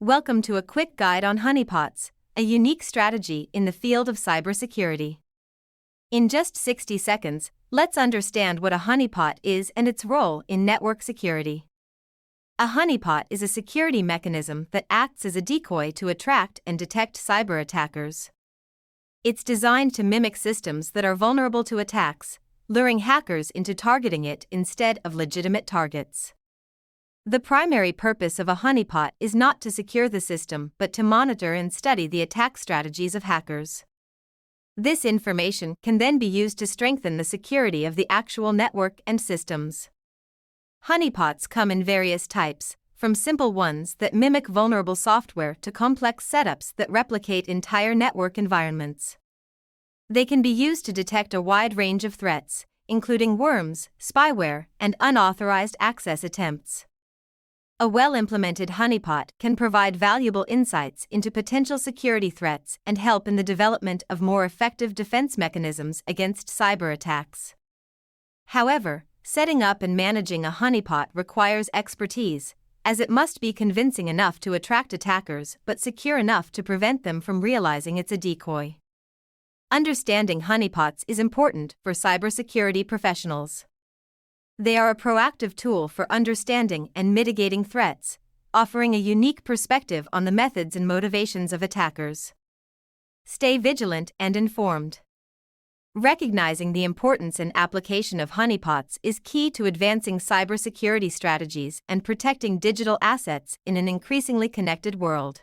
Welcome to a quick guide on honeypots, a unique strategy in the field of cybersecurity. In just 60 seconds, let's understand what a honeypot is and its role in network security. A honeypot is a security mechanism that acts as a decoy to attract and detect cyber attackers. It's designed to mimic systems that are vulnerable to attacks, luring hackers into targeting it instead of legitimate targets. The primary purpose of a honeypot is not to secure the system but to monitor and study the attack strategies of hackers. This information can then be used to strengthen the security of the actual network and systems. Honeypots come in various types, from simple ones that mimic vulnerable software to complex setups that replicate entire network environments. They can be used to detect a wide range of threats, including worms, spyware, and unauthorized access attempts. A well-implemented honeypot can provide valuable insights into potential security threats and help in the development of more effective defense mechanisms against cyber attacks. However, setting up and managing a honeypot requires expertise, as it must be convincing enough to attract attackers but secure enough to prevent them from realizing it's a decoy. Understanding honeypots is important for cybersecurity professionals. They are a proactive tool for understanding and mitigating threats, offering a unique perspective on the methods and motivations of attackers. Stay vigilant and informed. Recognizing the importance and application of honeypots is key to advancing cybersecurity strategies and protecting digital assets in an increasingly connected world.